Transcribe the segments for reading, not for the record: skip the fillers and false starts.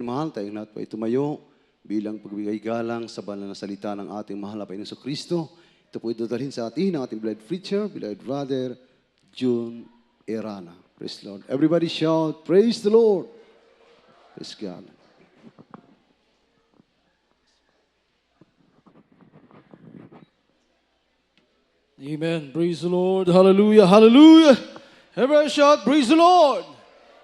Mahal, tayong lahat po ay tumayo bilang pagbigay galang sa banal na salita ng ating mahal na Panginoon Kristo. Ito po idadalhin sa atin ng ating beloved preacher, beloved brother, June Erana. Praise the Lord. Everybody shout, praise the Lord. Praise God. Amen. Praise the Lord. Hallelujah. Hallelujah. Everybody shout, praise the Lord.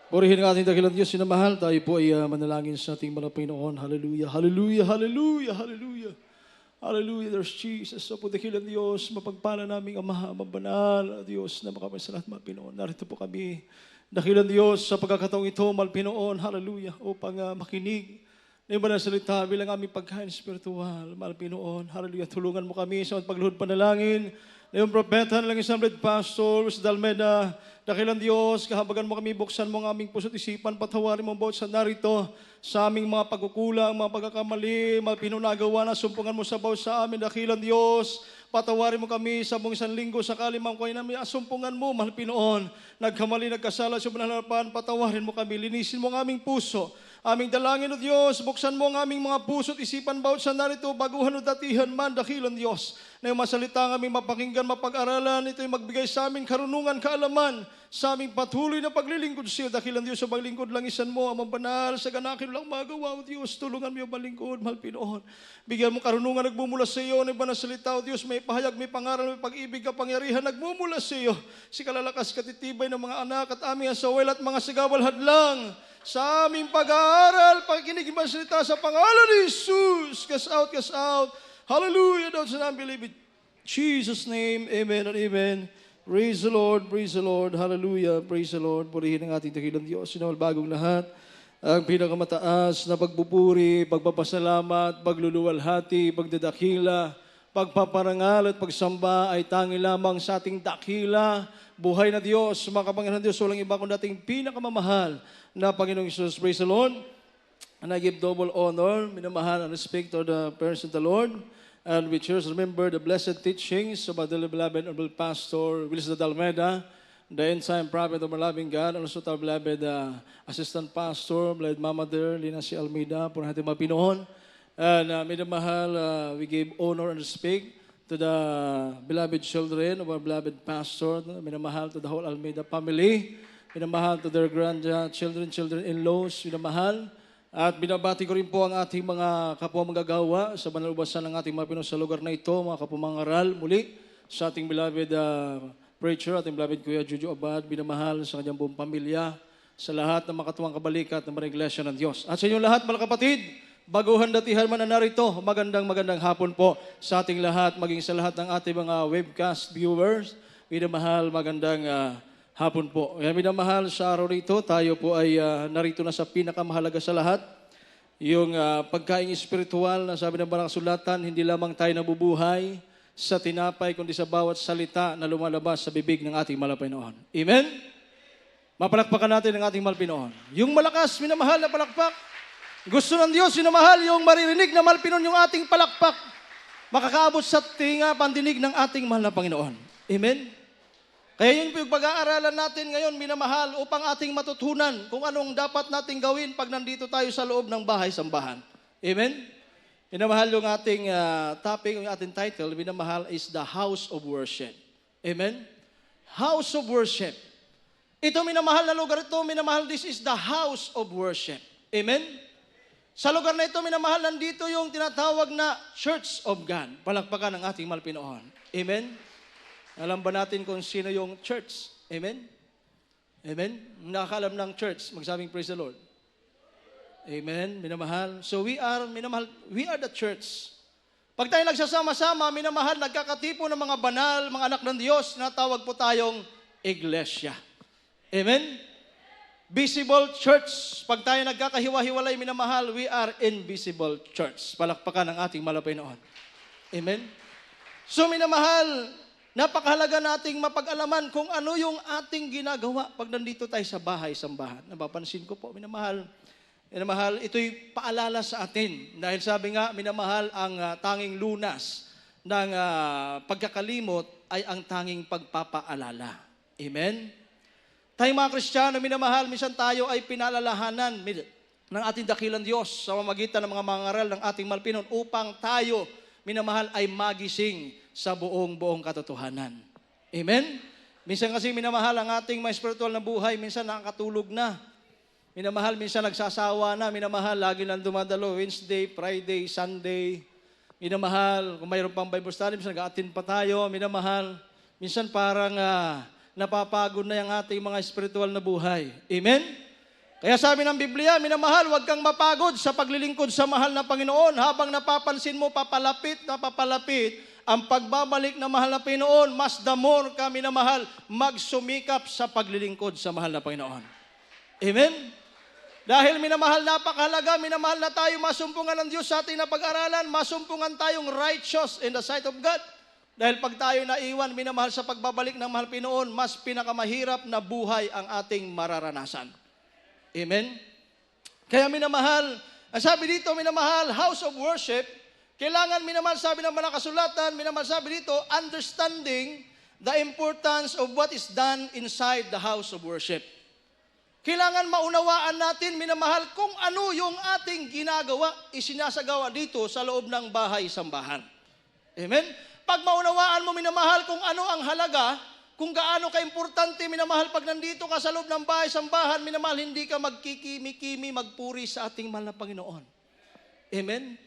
Purihin ang ating dakilang Diyos, sinamahal. Tayo po ay manalangin sa ating mga Panginoon. Hallelujah. Hallelujah. Hallelujah. Hallelujah. Hallelujah. There's Jesus. So po dakilang Diyos, mapagpala naming Ama, mabanal, Diyos na makapasalat, mga Pinoon. Narito po kami. Dakilang Diyos, sa pagkakataong ito, mahal Pinoon. Hallelujah. Upang makinig na iba na salita bilang aming pagkain spiritual. Mahal Pinoon. Hallelujah. Tulungan mo kami sa pagluhod panalangin. Na yung propeta na lang isang red pastor, Mr. Dalmeda, dakilang Diyos, kahabagan mo kami, buksan mo ang aming puso't isipan, patawarin mo bawat sa narito, sa aming mga pagkukulang, mga pagkakamali, mga pinunagawa na sumpungan mo sa bawat sa amin, dakilang Diyos, patawarin mo kami sa buong isang linggo, sakali mang kayo namin, asumpungan mo, mahal Pinoon, nagkamali, nagkasala, sa panaharapan, patawarin mo kami, linisin mo ang aming puso, aming dalangin o Diyos, buksan mo ang aming mga puso't isipan bawat sa narito, baguhan o datihan man, dakilang Diyos, na yung masalita ng aming mapakinggan, mapag-aralan, ito yung magbigay sa amin karunungan, kaalaman, sa aming patuloy na paglilingkod sa iyo, dakilang Diyos, sa paglingkod langisan mo, amang banal, sa ganakin lang magawa, o Diyos, tulungan mo yung balingkod, mahal Pinoon, bigyan mo karunungan, nagmumula sa iyo, na iba na salita, o Diyos, may pahayag, may pangaral, may pag-ibig, kapangyarihan, nagmumula sa iyo, si kalalakas, katitibay ng mga anak, at aming asawel, at mga sigawal hadlang, sa aming pag-aaral, pagkinig ba salita sa pangalan ni Jesus. Cast out. Hallelujah. Those who don't believe it. Jesus' name, amen and amen. Praise the Lord, hallelujah. Praise the Lord. Purihin ang ating dakilang Diyos. Sinawal bagong lahat. Ang pinakamataas na pagpupuri, pagpapasalamat, pagluluwalhati, pagdadakila, pagpaparangal at pagsamba ay tangi lamang sa ating dakila. Buhay na Diyos, makapangyarihan Diyos, walang iba kung dating pinakamamahal na Panginoong Jesus. Praise the Lord. And I give double honor, minamahal and respect to the parents of the Lord. And we just remember the blessed teachings of our beloved Honorable Pastor Wilson Dalmeda, the end-time prophet of our loving God, and also to our beloved Assistant Pastor, beloved Mama Dear, Lina C. Almeida, po natin mga Pinoon. And minamahal, we give honor and respect to the beloved children of our beloved pastor, minamahal to the whole Almeida family, minamahal to their grandchildren, children-in-laws, minamahal. At binabati ko rin po ang ating mga kapwa manggagawa sa banal ubasan ng ating mga Pinoy sa lugar na ito, mga kapwa mangaral muli sa ating beloved preacher, ating beloved Kuya Juju Abad, binamahal sa kanyang buong pamilya, sa lahat ng makatuwang kabalikat ng mga iglesia ng Diyos. At sa inyong lahat, mga kapatid, baguhan datihan man na narito, magandang hapon po sa ating lahat, maging sa lahat ng ating mga webcast viewers. Minamahal, magandang hapon po. Kaya minamahal, sa araw nito, tayo po ay narito na sa pinakamahalaga sa lahat, yung pagkain espiritual na sabi ng Banal Kasulatan, hindi lamang tayo nabubuhay sa tinapay, kundi sa bawat salita na lumalabas sa bibig ng ating Malapinoon. Amen? Mapalakpakan natin ang ating Malapinoon. Yung malakas, minamahal na palakpak, gusto ng Diyos, minamahal, yung maririnig na Malapinoon, yung ating palakpak, makakaabot sa tinga pandinig ng ating mahal na Panginoon. Amen? Kaya yun po yung pag-aaralan natin ngayon, minamahal, upang ating matutunan kung anong dapat nating gawin pag nandito tayo sa loob ng bahay-sambahan. Amen? Minamahal, yung ating topic, yung ating title, minamahal is the house of worship. Amen? House of worship. Ito, minamahal na lugar ito, minamahal, this is the house of worship. Amen? Sa lugar na ito, minamahal, nandito yung tinatawag na Church of God. Palakpakan ng ating Malpinoon. Amen? Alam ba natin kung sino yung church? Amen? Amen? Nakakaalam ng church, magsabing praise the Lord. Amen? Minamahal. So minamahal, we are the church. Pag tayo nagsasama-sama, minamahal, nagkakatipo ng mga banal, mga anak ng Diyos, na tawag po tayong iglesia. Amen? Visible church. Pag tayo nagkakahiwa-hiwalay, minamahal, we are invisible church. Palakpakan ng ating Malapinoon. Amen? So minamahal, napakahalaga nating mapag-alaman kung ano yung ating ginagawa pag nandito tayo sa bahay-sambahan. Napapansin ko po, minamahal, ito'y paalala sa atin. Dahil sabi nga, minamahal, ang tanging lunas ng pagkakalimot ay ang tanging pagpapaalala. Amen? Tayong mga Kristiyano, minamahal, minsan tayo ay pinaalalahanan ng ating dakilang Diyos sa pamamagitan ng mga mangaral ng ating malpinon upang tayo, minamahal, ay magising sa buong katotohanan. Amen? Minsan kasi minamahal ang ating mga spiritual na buhay, minsan nakakatulog na. Minamahal, minsan nagsasawa na. Minamahal, lagi lang dumadalo, Wednesday, Friday, Sunday. Minamahal, kung mayroon pang Bible study, minsan nag-attend pa tayo. Minamahal, minsan parang napapagod na yung ating mga spiritual na buhay. Amen? Kaya sabi ng Biblia, minamahal, huwag kang mapagod sa paglilingkod sa mahal na Panginoon habang napapansin mo papalapit ang pagbabalik na mahal na Panginoon, mas the more ka, minamahal, magsumikap sa paglilingkod sa mahal na Panginoon. Amen? Dahil minamahal, napakahalaga, minamahal na tayo masumpungan ng Diyos sa ating napag-aralan, masumpungan tayong righteous in the sight of God. Dahil pag tayo naiwan, minamahal, sa pagbabalik ng mahal Panginoon, mas pinakamahirap na buhay ang ating mararanasan. Amen? Kaya minamahal, ang sabi dito, minamahal, house of worship, kailangan minamahal, sabi ng mga kasulatan, minamahal, sabi dito, understanding the importance of what is done inside the house of worship. Kailangan maunawaan natin, minamahal, kung ano yung ating ginagawa, isinasagawa dito sa loob ng bahay-sambahan. Amen? Pag maunawaan mo, minamahal, kung ano ang halaga, kung gaano ka-importante, minamahal, pag nandito ka sa loob ng bahay-sambahan, minamahal, hindi ka magkikimi-kimi, magpuri sa ating mahal na Panginoon. Amen?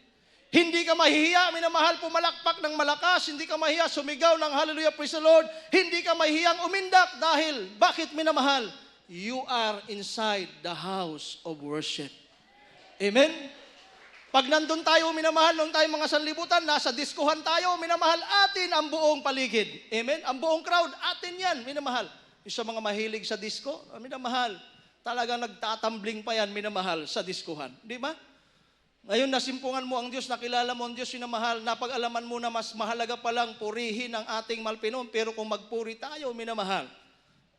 Hindi ka mahihiya, minamahal, pumalakpak ng malakas, hindi ka mahihiya, sumigaw ng hallelujah, praise the Lord, hindi ka mahihiyang umindak dahil, bakit minamahal? You are inside the house of worship. Amen? Pag nandun tayo, minamahal, nung tayo mga sanlibutan, nasa diskuhan tayo, minamahal, atin ang buong paligid. Amen? Ang buong crowd, atin yan, minamahal. Yung sa mga mahilig sa disco, minamahal, talagang nagtatambling pa yan, minamahal, sa diskuhan. Di ba? Ngayon, nasimpungan mo ang Diyos, nakilala mo ang Diyos, minamahal, napag-alaman mo na mas mahalaga palang purihin ang ating malpinon, pero kung magpuri tayo, minamahal,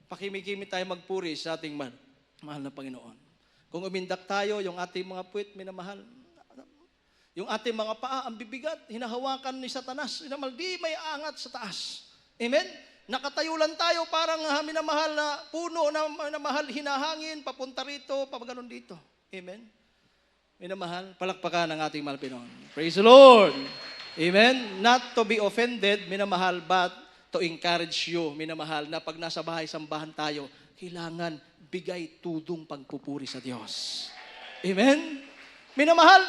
pakimikimi tayo magpuri sa ating mahal na Panginoon. Kung umindak tayo, yung ating mga puwit, minamahal, yung ating mga paa, ang bibigat, hinahawakan ni Satanas, minamahal, di may angat sa taas. Amen? Nakatayo lang tayo, parang minamahal na puno na minamahal, hinahangin, papunta rito, papaganon dito. Amen? Minamahal, palakpakan ng ating mahal Panginoon. Praise the Lord! Amen? Not to be offended, minamahal, but to encourage you, minamahal, na pag nasa bahay-sambahan tayo, kailangan bigay tudong pagpupuri sa Diyos. Amen? Minamahal,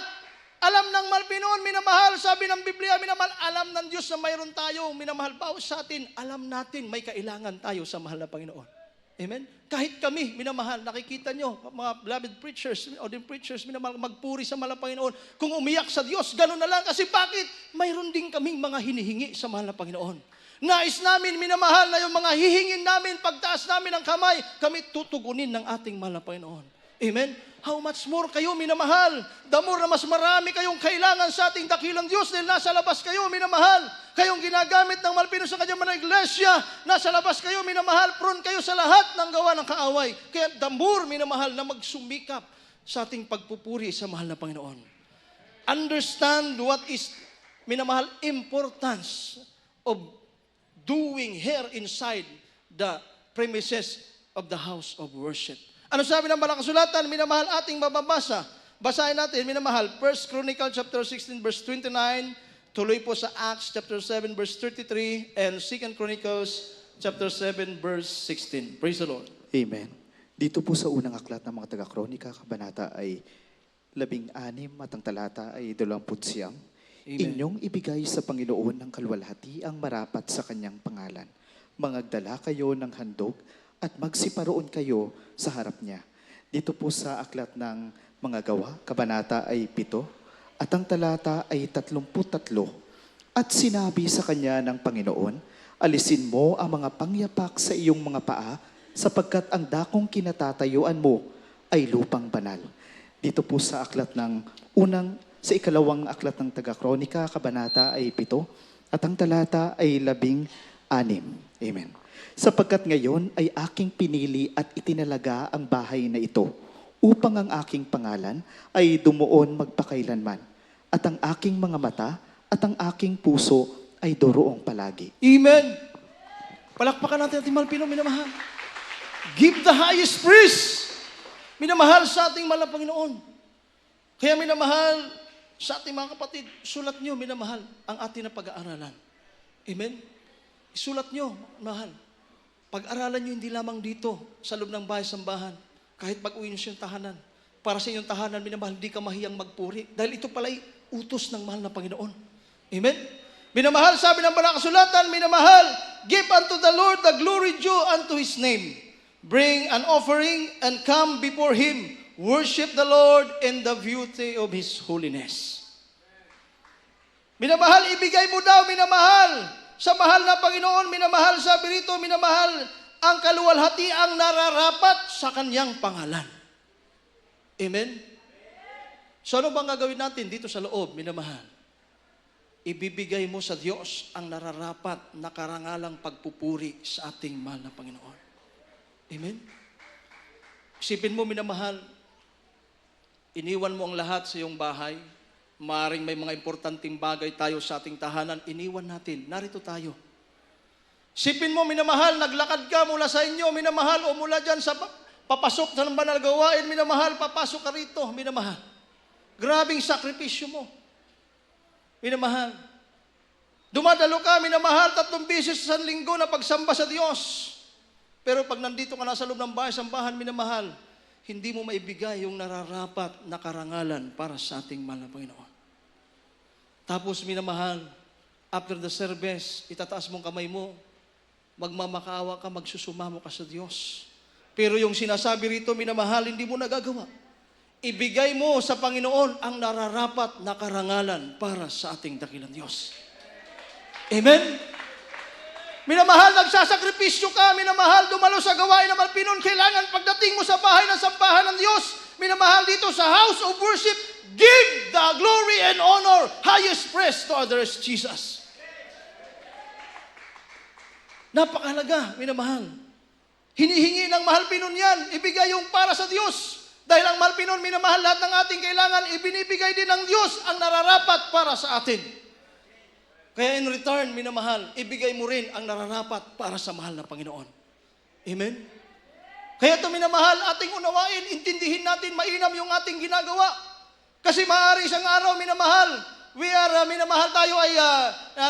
alam ng malpinon, minamahal, sabi ng Biblia, minamahal, alam ng Diyos na mayroon tayo, minamahal, bawas sa atin, alam natin, may kailangan tayo sa mahal na Panginoon. Amen? Kahit kami, minamahal, nakikita nyo, mga beloved preachers, ordained preachers, minamahal, magpuri sa mahal na Panginoon. Kung umiyak sa Diyos, gano'n na lang, kasi bakit? Mayroon din kaming mga hinihingi sa mahal na Panginoon. Nais namin, minamahal, na yung mga hihingin namin, pagtaas namin ng kamay, kami tutugunin ng ating mahal na Panginoon. Amen? How much more kayo, minamahal? The more na mas marami kayong kailangan sa ating dakilang Diyos dahil nasa labas kayo, minamahal. Kayong ginagamit ng malpino sa kanyang mga iglesia, nasa labas kayo, minamahal, prone kayo sa lahat ng gawa ng kaaway. Kaya the more, minamahal, na magsumikap sa ating pagpupuri sa mahal na Panginoon. Understand what is, minamahal, importance of doing here inside the premises of the house of worship. Ano sabi ng Banal na Kasulatan? Minamahal, ating mababasa. Basahin natin, minamahal, 1 Chronicles chapter 16 verse 29, tuloy po sa Acts chapter 7 verse 33, and 2 Chronicles chapter 7 verse 16. Praise the Lord. Amen. Dito po sa unang aklat ng mga taga-kronika, kabanata ay 16 at ang talata ay 29. Inyong ibigay sa Panginoon ng kalwalhati ang marapat sa kanyang pangalan. Mangagdala kayo ng handog at magsiparoon kayo sa harap niya. Dito po sa aklat ng mga gawa, kabanata ay 7, at ang talata ay 33. At sinabi sa kanya ng Panginoon, alisin mo ang mga pangyapak sa iyong mga paa, sapagkat ang dakong kinatatayuan mo ay lupang banal. Dito po sa aklat ng sa ikalawang aklat ng taga-kronika, kabanata ay 7, at ang talata ay 16. Amen. Sapagkat ngayon ay aking pinili at itinalaga ang bahay na ito upang ang aking pangalan ay dumuon magpakailanman at ang aking mga mata at ang aking puso ay doroong palagi. Amen. Palakpakan natin ating malpino, minamahal. Give the highest praise, minamahal, sa ating mahal na Panginoon. Kaya minamahal, sa ating mga kapatid, sulat nyo, minamahal, ang ating na pag-aaralan. Amen? Isulat nyo, mahal. Pag-aralan nyo hindi lamang dito, sa loob ng bahay-sambahan, kahit pag-uwi nyo sa inyong tahanan. Para sa inyong tahanan, minamahal, hindi ka mahiyang magpuri. Dahil ito pala'y utos ng mahal na Panginoon. Amen? Minamahal, sabi ng banal na kasulatan, minamahal, give unto the Lord the glory due unto His name. Bring an offering and come before Him. Worship the Lord in the beauty of His holiness. Minamahal, ibigay mo daw, minamahal, sa mahal na Panginoon, minamahal, sabi rito, minamahal, ang kaluwalhatiang nararapat sa Kanyang pangalan. Amen? So ano bang gagawin natin dito sa loob, minamahal? Ibibigay mo sa Diyos ang nararapat na karangalang pagpupuri sa ating mahal na Panginoon. Amen? Isipin mo, minamahal, iniwan mo ang lahat sa iyong bahay. Maaring may mga importanteng bagay tayo sa ating tahanan, iniwan natin. Narito tayo. Isipin mo, minamahal, naglakad ka mula sa inyo, minamahal, o mula dyan sa papasok sa banal gawain, minamahal, papasok ka rito, minamahal. Grabing sakripisyo mo. Minamahal. Dumadalo ka, minamahal, 3 beses sa linggo na pagsamba sa Diyos. Pero pag nandito ka na sa loob ng bahay-sambahan, minamahal, hindi mo maibigay yung nararapat na karangalan para sa ating mahal na Panginoon. Tapos, minamahal, after the service, itataas mong kamay mo, magmamakaawa ka, magsusumamo ka sa Diyos. Pero yung sinasabi rito, minamahal, hindi mo nagagawa. Ibigay mo sa Panginoon ang nararapat na karangalan para sa ating dakilang Diyos. Amen? Minamahal, nagsasakripisyo ka, minamahal, dumalo sa gawain ng Malpinon, kailangan pagdating mo sa bahay ng sambahan ng Diyos, minamahal, dito sa house of worship, give the glory and honor, highest praise to others, Jesus. Napakahalaga, minamahal. Hinihingi ng mahal pinon yan, ibigay yung para sa Diyos. Dahil ang mahal pinon, minamahal, lahat ng ating kailangan, ibinibigay din ng Diyos ang nararapat para sa atin. Kaya in return, minamahal, ibigay mo rin ang nararapat para sa mahal na Panginoon. Amen? Kaya ito, minamahal, ating unawain, intindihin natin, mainam yung ating ginagawa. Kasi maaari isang araw, minamahal, minamahal tayo ay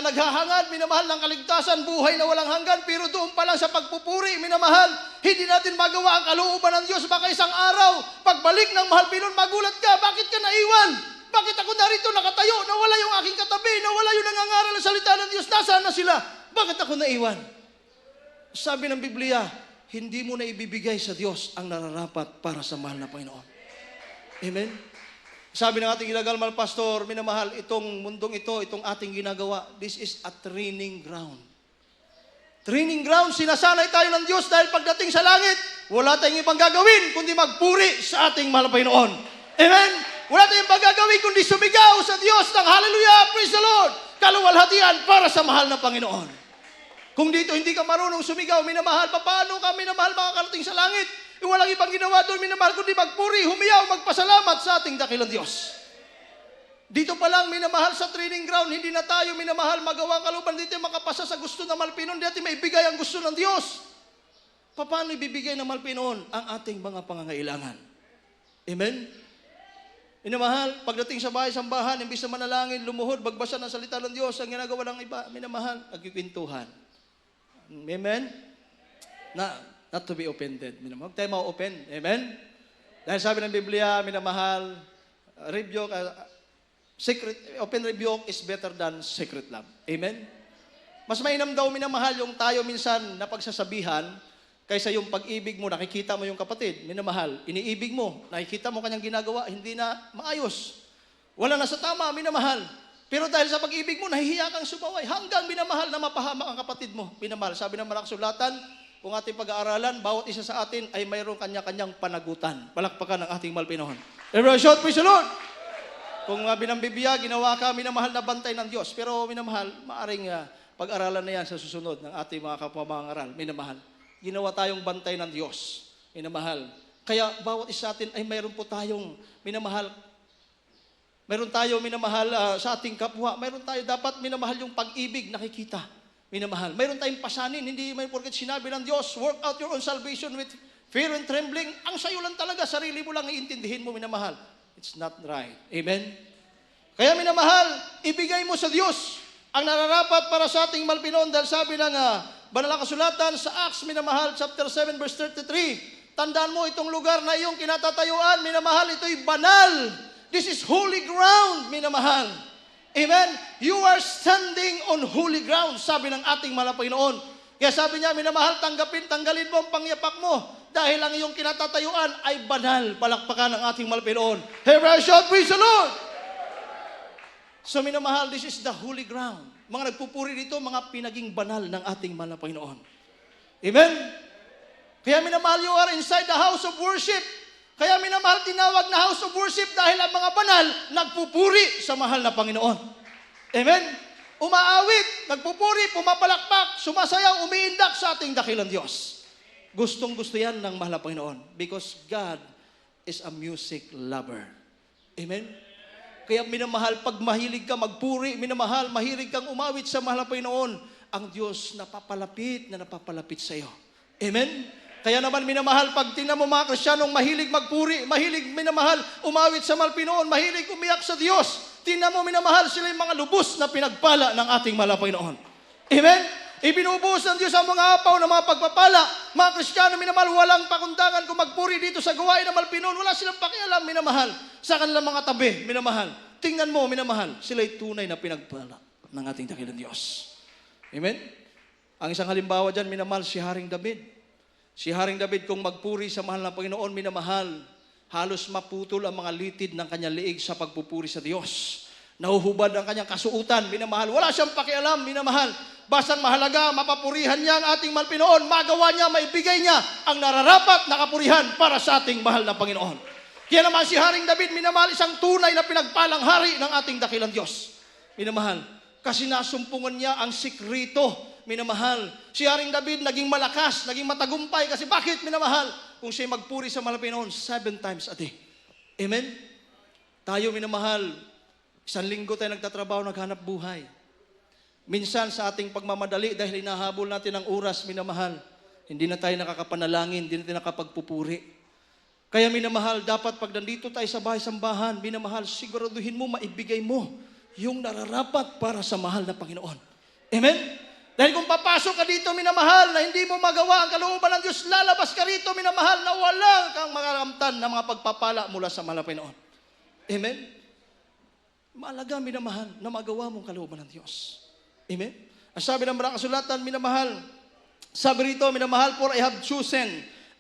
naghahangad, minamahal ng kaligtasan, buhay na walang hanggan, pero doon pa lang sa pagpupuri, minamahal, hindi natin magawa ang kalooban ng Diyos. Baka isang araw, pagbalik ng mahal pinon, magulat ka, bakit ka naiwan? Bakit ako narito nakatayo? Nawala yung aking katabi, nawala yung nangangaral ng salita ng Diyos, nasaan na sila? Bakit ako naiwan? Sabi ng Biblia, hindi mo na ibibigay sa Diyos ang nararapat para sa mahal na Panginoon. Amen? Sabi ng ating ginagalmal pastor, minamahal, itong mundong ito, itong ating ginagawa, this is a training ground. Training ground, sinasanay tayo ng Diyos dahil pagdating sa langit, wala tayong ibang gagawin kundi magpuri sa ating mahal na Panginoon. Amen? Wala tayong ibang gagawin kundi sumigaw sa Diyos ng hallelujah, praise the Lord, kaluwalhatian para sa mahal na Panginoon. Kung dito hindi ka marunong sumigaw, minamahal, paano ka minamahal makakarating sa langit? Walang ibang ginawa doon, minamahal, kundi magpuri, humiyaw, magpasalamat sa ating dakilang Diyos. Dito pa lang, minamahal, sa training ground, hindi na tayo, minamahal, magawa ang kalooban, dito makapasa sa gusto ng Malpinon, dito maibigay ang gusto ng Diyos. Paano ibibigay ng Malpinon ang ating mga pangangailangan? Amen? Minamahal, pagdating sa bahay-sambahan, imbis na manalangin, lumuhod, bagbasa ng salita ng Diyos, ang ginagawa ng iba, minamahal, nagkikwentuhan. Amen? Not to be offended. Huwag tayo ma-open. Amen? Dahil sabi ng Biblia, minamahal, rebuke, open rebuke is better than secret love. Amen? Mas mainam daw, minamahal, yung tayo minsan na pagsasabihan, kaysa yung pag-ibig mo, nakikita mo yung kapatid, minamahal, iniibig mo, nakikita mo kanyang ginagawa, hindi na maayos. Wala na sa tama, minamahal. Pero dahil sa pag-ibig mo, nahihiya kang sumaway, hanggang minamahal na mapahamak ang kapatid mo. Minamahal, sabi ng Banal na Kasulatan, kung ating pag-aaralan, bawat isa sa atin ay mayroong kanya-kanyang panagutan. Palakpakan ng ating mahal Panginoon. Everyone shout, praise the Lord! Kung binambibya, ginawa ka, minamahal na bantay ng Diyos. Pero minamahal, maaring pag-aralan na yan sa susunod ng ating mga kapwa-mangaral. Minamahal, ginawa tayong bantay ng Diyos. Minamahal. Kaya bawat isa sa atin ay mayroon po tayong minamahal. Mayroon tayo minamahal sa ating kapwa. Mayroon tayo dapat minamahal yung pag-ibig nakikita. Minamahal. Mayroon tayong pasanin, hindi may porket sinabi ng Diyos, work out your own salvation with fear and trembling. Ang sayo lang talaga, sarili mo lang iintindihin mo, minamahal. It's not right. Amen? Kaya minamahal, ibigay mo sa Diyos ang nararapat para sa ating malpinoon dahil sabi ng banal na kasulatan sa Acts, minamahal, chapter 7, verse 33, tandaan mo itong lugar na iyong kinatatayuan, minamahal, ito'y banal. This is holy ground, minamahal. Amen? You are standing on holy ground, sabi ng ating mahal na Panginoon. Kaya sabi niya, minamahal, tanggalin mo ang pangyapak mo dahil ang iyong kinatatayuan ay banal. Palakpakan ng ating mahal na Panginoon. Everybody shout, praise the Lord! So minamahal, this is the holy ground. Mga nagpupuri dito, mga pinaging banal ng ating mahal na Panginoon. Amen? Kaya minamahal, you are inside the house of worship. Kaya minamahal, tinawag na house of worship dahil ang mga banal nagpupuri sa mahal na Panginoon. Amen? Umaawit, nagpupuri, pumapalakpak, sumasayaw, umiindak sa ating dakilang Diyos. Gustong-gusto yan ng mahal na Panginoon because God is a music lover. Amen? Kaya minamahal, pag mahilig ka magpuri, minamahal, mahilig kang umawit sa mahal na Panginoon, ang Diyos napapalapit sa iyo. Amen? Kaya naman minamahal, pag tingnan mo mga Kristiyanong mahilig magpuri, mahilig minamahal, umawit sa mahal Panginoon, mahilig umiyak sa Diyos, tingnan mo minamahal, sila yung mga lubos na pinagpala ng ating mahal na Panginoon. Amen? Ibinubuhos ng Diyos ang mga apaw ng mga pagpapala. Mga Kristiyano, minamahal, walang pakundangan kung magpuri dito sa gawain ng mahal Panginoon. Wala silang pakialam, minamahal, sa kanilang mga tabi, minamahal. Tingnan mo, minamahal, sila'y tunay na pinagpala ng ating dakilang Diyos. Amen? Ang isang halimbawa dyan, minamahal, si Haring David. Si Haring David, kung magpuri sa mahal na Panginoon, minamahal, halos maputol ang mga litid ng kanyang liig sa pagpupuri sa Diyos. Nahuhubad ang kanyang kasuutan, minamahal. Wala siyang pakialam, minamahal. Bastang mahalaga, mapapurihan niya ang ating mahal Panginoon, magawa niya, maibigay niya ang nararapat na kapurihan para sa ating mahal na Panginoon. Kaya naman si Haring David, minamahal, isang tunay na pinagpalang hari ng ating dakilang Diyos. Minamahal, kasi nasumpungan niya ang sikrito, minamahal. Si Haring David naging malakas, naging matagumpay, kasi bakit, minamahal? Kung siya magpuri sa mahal na Panginoon 7 times a day. Amen? Tayo, minamahal, isang linggo tayo nagtatrabaho, naghanap buhay. Minsan sa ating pagmamadali, dahil hinahabol natin ang oras, minamahal, hindi na tayo nakakapanalangin, hindi na tayo nakapagpupuri. Kaya minamahal, dapat pag nandito tayo sa bahay-sambahan, minamahal, siguraduhin mo, maibigay mo yung nararapat para sa mahal na Panginoon. Amen? Dahil kung papasok ka dito, minamahal, na hindi mo magawa ang kalooban ng Diyos, lalabas ka rito, minamahal, na walang kang makaramtan ng mga pagpapala mula sa mahal na Panginoon. Amen? Mahalaga, minamahal, na magawa mong kalooban ng Diyos. Amen? Ang sabi ng Banal na Kasulatan, minamahal, sabi rito, minamahal, for I have chosen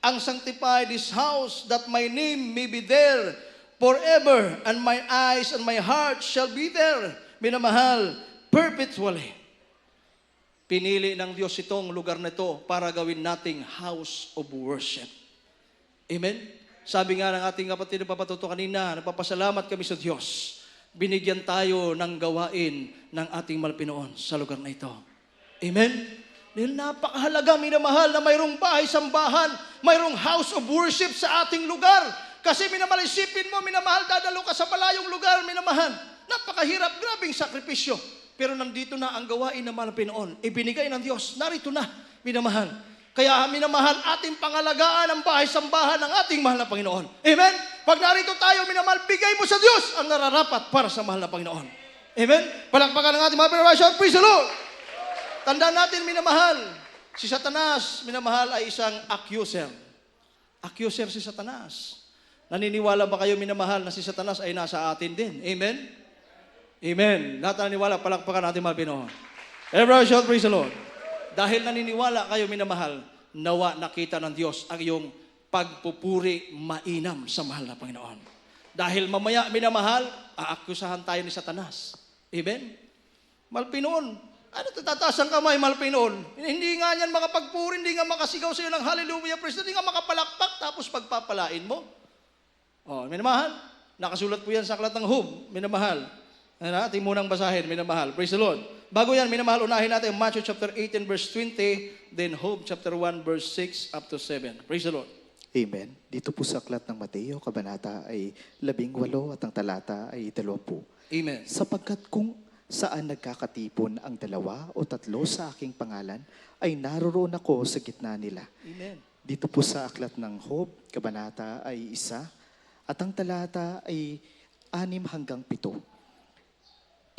ang sanctify this house, that my name may be there forever, and my eyes and my heart shall be there, minamahal, perpetually. Pinili ng Diyos itong lugar na ito para gawin nating house of worship. Amen? Sabi nga ng ating kapatid na papatuto kanina, nagpapasalamat kami sa Diyos. Binigyan tayo ng gawain ng ating mahal Panginoon sa lugar na ito. Amen? Dahil napakahalaga, minamahal, na mayroong bahay-sambahan, mayroong house of worship sa ating lugar. Kasi minamahal, isipin mo, minamahal, dadalo ka sa malayong lugar, minamahal. Napakahirap, grabing sakripisyo. Pero nandito na ang gawain ng mahal Panginoon. Ibinigay ng Diyos, narito na, minamahal. Kaya minamahal, ating pangalagaan ang bahay-sambahan ng ating mahal na Panginoon. Amen? Pag narito tayo, minamahal, bigay mo sa Diyos ang nararapat para sa mahal na Panginoon. Amen? Palakpakan ng ating mahal Panginoon. Praise the Lord! Tandaan natin, minamahal, si Satanas, minamahal, ay isang accuser. Accuser si Satanas. Naniniwala ba kayo, minamahal, na si Satanas ay nasa atin din? Amen? Amen. Lahat naniniwala, palakpakan natin, mahal Panginoon. Everyone shout, praise the Lord. Dahil naniniwala kayo, minamahal, nawa nakita ng Diyos ang iyong pagpupuri mainam sa mahal na Panginoon. Dahil mamaya, minamahal, aakusahan tayo ni Satanas. Amen? Mahal Panginoon, ano tataas ang kamay, mahal Panginoon? Hindi nga yan makapagpuri, hindi nga makasigaw sa iyo ng hallelujah, praise, hindi nga makapalakpak, tapos pagpapalain mo. Oh, minamahal, nakasulat po yan sa aklat ng Job, minamahal. Ating munang basahin, minamahal. Praise the Lord. Bago yan, minamahal, unahin natin Matthew chapter 18 verse 20, then Job chapter 1 verse 6 up to 7. Praise the Lord. Amen. Dito po sa aklat ng Mateo, kabanata ay 18 at ang talata ay 20. Amen. Sapagkat kung saan nagkakatipon ang 2 o 3 sa aking pangalan, ay naroroon ako sa gitna nila. Amen. Dito po sa aklat ng Job, kabanata ay 1 At ang talata ay 6 hanggang 7.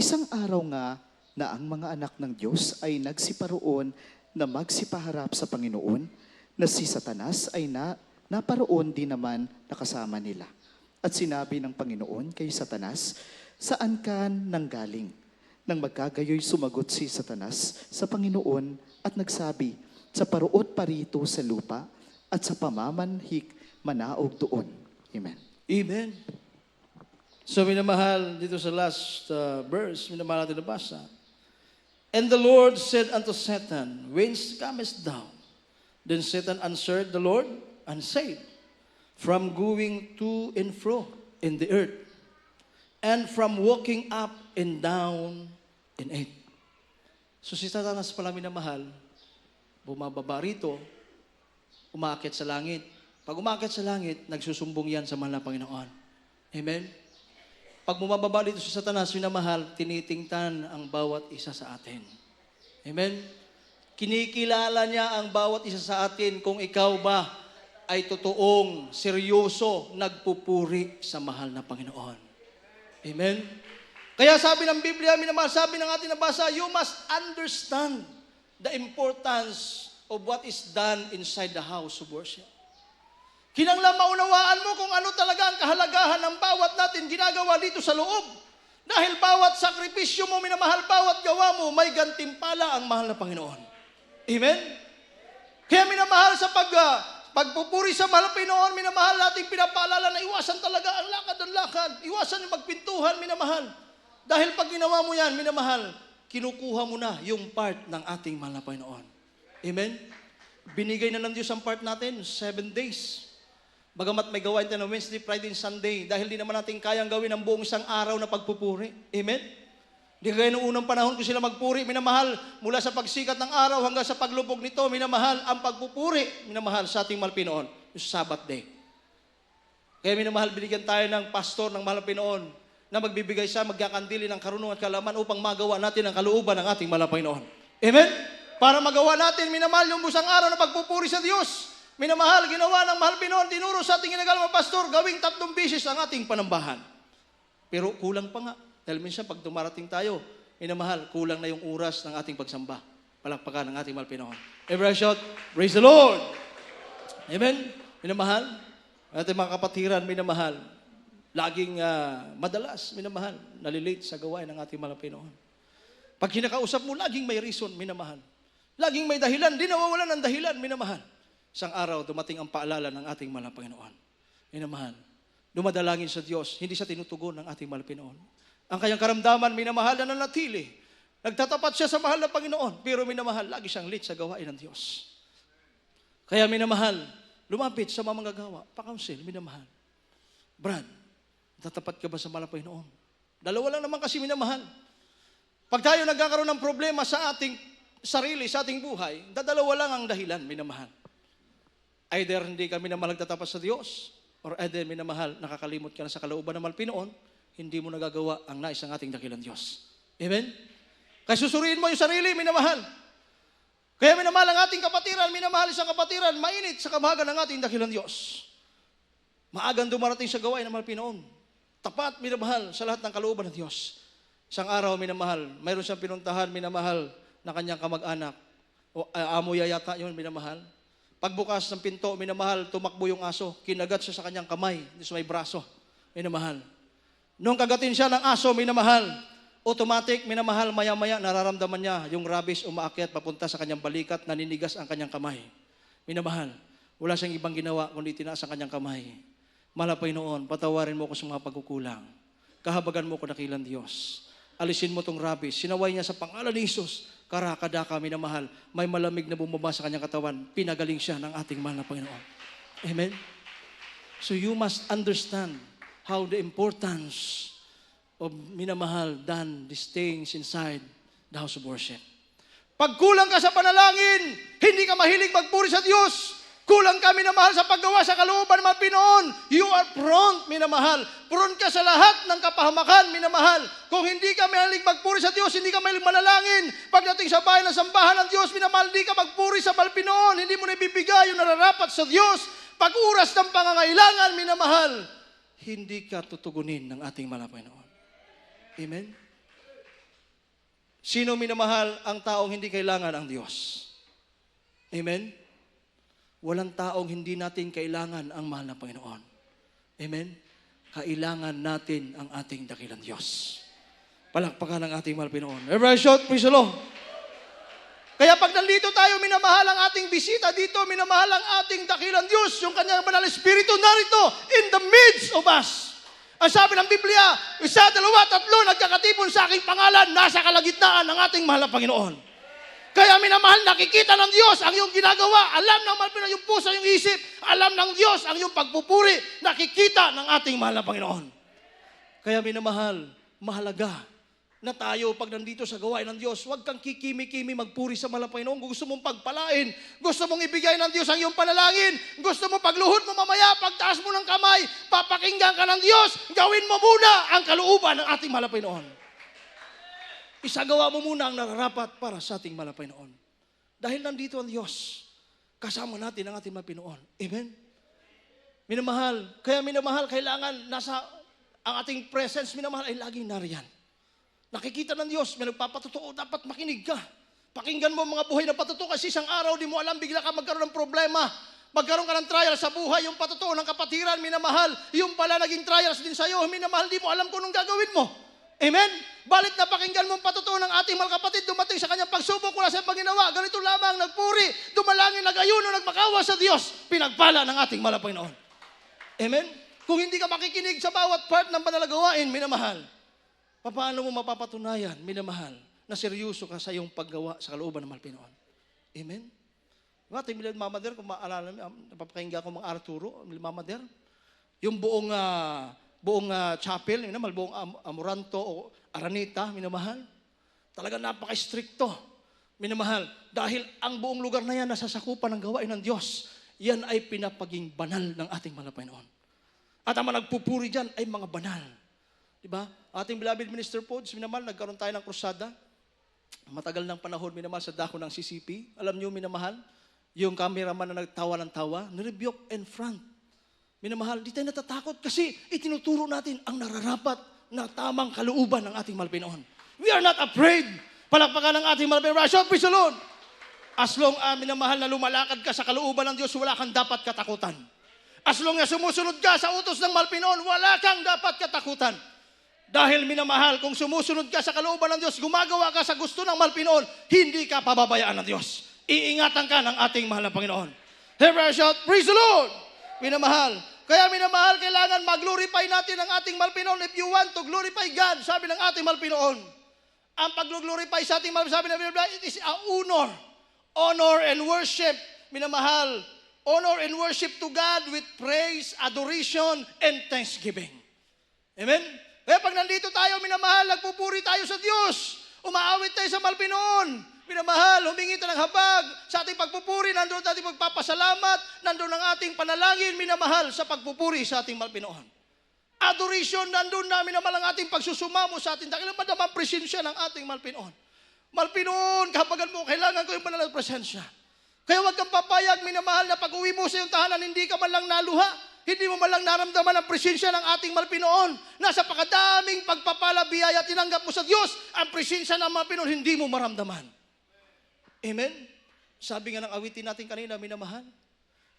Isang araw nga na ang mga anak ng Diyos ay nagsiparoon na magsipaharap sa Panginoon, na si Satanas ay naparoon din naman nakasama nila. At sinabi ng Panginoon kay Satanas, "Saan ka nanggaling?" Nang magkagayoy sumagot si Satanas sa Panginoon at nagsabi, "Sa paruot parito sa lupa at sa pamamanhik manaog doon." Amen. Amen. So minamahal, dito sa last verse, minamahal natin nabasa. And the Lord said unto Satan, Whence comest thou? Then Satan answered the Lord and said, From going to and fro in the earth, and from walking up and down in it. So si Satanas pala minamahal, bumababa rito, umaakit sa langit. Pag umaakit sa langit, nagsusumbong yan sa mahal na Panginoon. Amen? Pag bumababa dito si Satanas, minamahal, tinitingtan ang bawat isa sa atin. Amen? Kinikilala niya ang bawat isa sa atin kung ikaw ba ay totoong, seryoso, nagpupuri sa mahal na Panginoon. Amen? Kaya sabi ng Biblia, minamahal, sabi ng ating nabasa, you must understand the importance of what is done inside the house of worship. Kinanglan maunawaan mo kung ano talaga ang kahalagahan ng bawat natin ginagawa dito sa loob. Dahil bawat sakripisyo mo, minamahal, bawat gawa mo, may gantimpala ang mahal na Panginoon. Amen? Kaya minamahal sa pagpupuri sa mahal na Panginoon, minamahal nating pinapaalala na iwasan talaga ang lakad ng lakad. Iwasan yung magpintuhan, minamahal. Dahil pag ginawa mo yan, minamahal, kinukuha mo na yung part ng ating mahal na Panginoon. Amen? Binigay na ng Diyos ang part natin, 7 days. Bagamat may gawain tayo na Wednesday, Friday, and Sunday, dahil di naman natin kayang gawin ang buong isang araw na pagpupuri. Amen? Di kaya noong unang panahon ko sila magpuri, minamahal, mula sa pagsikat ng araw hanggang sa paglubog nito, minamahal, ang pagpupuri, minamahal sa ating mahal Pinoon, yung Sabbath day. Kaya minamahal, binigyan tayo ng pastor ng mahal Pinoon na magbibigay siya, magkakandili ng karunungan at kalaman upang magawa natin ang kalooban ng ating mahal Pinoon. Amen? Para magawa natin, minamahal, yung busang araw na pagpupuri sa Diyos. Minamahal, ginawa ng mahal Pinoon, tinuro sa ating ginagawa pastor, gawing 3 beses ang ating panambahan. Pero kulang pa nga. Dahil minsan pag dumarating tayo, minamahal, kulang na yung oras ng ating pagsamba. Palakpakan ng ating mahal Pinoon. Every shout, praise the Lord! Amen? Minamahal, ating mga kapatiran, minamahal, laging madalas, minamahal, nalilate sa gawain ng ating mahal Pinoon. Pag kinakausap mo, laging may reason, minamahal. Laging may dahilan, di nawawalan ng dahilan, minamahal. Isang araw, dumating ang paalala ng ating mahal na Panginoon. Minamahal, dumadalangin sa Diyos, hindi siya tinutugon ng ating mahal na Panginoon. Ang kanyang karamdaman, minamahal na nanatili. Nagtatapat siya sa mahal na Panginoon, pero minamahal, lagi siyang late sa gawain ng Diyos. Kaya minamahal, lumapit sa mga manggagawa, pa-counsel, minamahal. Brad, tatapat ka ba sa mahal na Panginoon? Dalawa lang naman kasi minamahal. Pag tayo nagkakaroon ng problema sa ating sarili, sa ating buhay, dadalawa lang ang dahilan, minamahal. Either hindi ka minamahal nagtatapat sa Diyos, or either minamahal, nakakalimot ka na sa kalooban ng mahal Pinoon, hindi mo nagagawa ang nais ng ating dakilang Diyos. Amen? Kaya susuriin mo yung sarili, minamahal. Kaya minamahal ang ating kapatiran, minamahal isang kapatiran, mainit sa kamahagan ng ating dakilang Diyos. Maagang dumarating sa gawain ng mahal Pinoon. Tapat, minamahal, sa lahat ng kalooban ng Diyos. Isang araw, minamahal, mayroon siyang pinuntahan, minamahal, na kanyang kamag-anak. O amo yata yun, minamahal. Pagbukas ng pinto, minamahal, tumakbo yung aso. Kinagat siya sa kanyang kamay, sa may braso. Minamahal. Nung kagatin siya ng aso, minamahal, automatic, minamahal, maya-maya, nararamdaman niya yung rabies umaakyat papunta sa kanyang balikat, naninigas ang kanyang kamay. Minamahal, wala siyang ibang ginawa kundi tinaas ang kanyang kamay. Mahal na Panginoon, patawarin mo ko sa mga pagkukulang. Kahabagan mo ko dakilang Diyos. Alisin mo tong rabies. Sinaway niya sa pangalan ni Jesus. Karakadaka, minamahal, may malamig na bumaba sa kanyang katawan, pinagaling siya ng ating mahal na Panginoon. Amen? So you must understand how the importance of minamahal done these things inside the house of worship. Pag kulang ka sa panalangin, hindi ka mahilig magpuri sa Diyos, kulang ka, minamahal, sa paggawa sa kalooban ng mga Pinoon, you are prone, minamahal. Prone ka sa lahat ng kapahamakan, minamahal. Kung hindi ka mahilig magpuri sa Diyos, hindi ka mahilig manalangin, pagdating sa bahay ng sambahan ng Diyos, minamahal, hindi ka magpuri sa mahal Pinoon, hindi mo nabibigay yung nararapat sa Diyos. Pag oras ng pangangailangan, minamahal, hindi ka tutugunin ng ating mahal na Panginoon. Amen? Sino minamahal ang taong hindi kailangan ang Diyos? Amen? Walang taong hindi natin kailangan ang mahal na Panginoon. Amen? Kailangan natin ang ating dakilang Diyos. Palakpakan ang ating mahal na Panginoon. Everybody shout, praise the Lord. Kaya pag nandito tayo, minamahal ang ating bisita dito, minamahal ang ating dakilang Diyos, yung kanyang banal Espiritu narito in the midst of us. Ang sabi ng Biblia, 1, 2, 3, nagkakatipon sa aking pangalan, nasa kalagitnaan ng ating mahal na Panginoon. Kaya minamahal, nakikita ng Diyos ang iyong ginagawa. Alam ng mahal na yung puso, yung isip. Alam ng Diyos ang iyong pagpupuri. Nakikita ng ating mahal na Panginoon. Kaya minamahal, mahalaga na tayo pag nandito sa gawain ng Diyos, huwag kang kikimi-kimi magpuri sa mahal na Panginoon. Kung gusto mong pagpalain, gusto mong ibigay ng Diyos ang iyong panalangin, gusto mo pagluhod mo mamaya, pagtaas mo ng kamay, papakinggan ka ng Diyos, gawin mo muna ang kalooban ng ating mahal na Panginoon. Isagawa mo muna ang nararapat para sa ating mahal na Panginoon. Dahil nandito ang Diyos, kasama natin ang ating mahal na Panginoon. Amen? Minamahal, kaya minamahal, kailangan nasa ang ating presence, minamahal ay laging nariyan. Nakikita ng Diyos, may nagpapatotoo, dapat makinig ka. Pakinggan mo ang mga buhay na patotoo kasi isang araw, di mo alam, bigla ka magkaroon ng problema. Magkaroon ka ng trial sa buhay, yung patotoo ng kapatiran, minamahal. Yung pala naging trials din sa'yo, minamahal, di mo alam kung anong gagawin mo. Amen? Balit na pakinggan mo ang patotoo ng ating mga kapatid, dumating sa kanyang pagsubok, wala siyang panginawa. Ganito lamang, nagpuri, dumalangin, nagayuno, nagmakawa sa Diyos. Pinagpala ng ating mahal na Panginoon. Amen? Kung hindi ka makikinig sa bawat part ng panalagawain, minamahal, paano mo mapapatunayan, minamahal, na seryoso ka sa iyong paggawa sa kalooban ng mahal Panginoon? Amen? Diba, Timilad Mama Der, kung maalala niyo, napapakinggan ko mga Arturo, Mama Der, yung buong chapel, minamahal, buong Amoranto o Araneta, minamahal, talaga napaka-stricto, minamahal, dahil ang buong lugar na yan nasasakupan ng gawain ng Diyos, yan ay pinapaging banal ng ating mahal na Panginoon. At ang mga nagpupuri dyan ay mga banal. Diba? Ating beloved Minister Pods, minamahal, nagkaroon tayo ng krusada. Matagal ng panahon, minamahal, sa dako ng CCP. Alam niyo, minamahal, yung cameraman na nagtawa ng tawa, nirebuke in front. Minamahal, di tayo natatakot kasi itinuturo natin ang nararapat na tamang kalooban ng ating mahal Panginoon. We are not afraid. Palakpakan ng ating mahal Panginoon. Shout, praise the Lord. As long, minamahal, na lumalakad ka sa kalooban ng Diyos, wala kang dapat katakutan. As long na sumusunod ka sa utos ng mahal Panginoon, wala kang dapat katakutan. Dahil minamahal, kung sumusunod ka sa kalooban ng Diyos, gumagawa ka sa gusto ng mahal Panginoon, hindi ka pababayaan ng Diyos. Iingatan ka ng ating mahal na Panginoon. Everybody shout, praise the Lord! Minamahal. Kaya minamahal, kailangan mag-glorify natin ang ating mahal Panginoon. If you want to glorify God, sabi ng ating mahal Panginoon, ang pag-glorify sa ating mahal, sabi ng Biblia, it is a honor. Honor and worship. Minamahal, honor and worship to God with praise, adoration, and thanksgiving. Amen? Kaya pag nandito tayo, minamahal, nagpupuri tayo sa Diyos. Umaawit tayo sa mahal Panginoon. Minamahal, humingi tayo ng habag sa ating pagpupuri. Nandun ating pagpapasalamat. Nandun ang ating panalangin, minamahal, sa pagpupuri sa ating mahal Panginoon. Adoration, nandun na, minamahal, ang ating pagsusumamo sa ating dakilang madamang presensya ng ating mahal Panginoon. Mahal Panginoon, kapagan mo, kailangan ko yung banal na presensya. Kaya huwag kang papayag, minamahal, na pag-uwi mo sa iyong tahanan, hindi ka man lang naluha. Hindi mo malang naramdaman ang presensya ng ating mahal Panginoon. Nasa pakadaming pagpapala, biyaya, tinanggap mo sa Diyos, ang presensya ng mahal Panginoon, hindi mo maramdaman. Amen? Sabi nga ng awitin natin kanina, minamahal,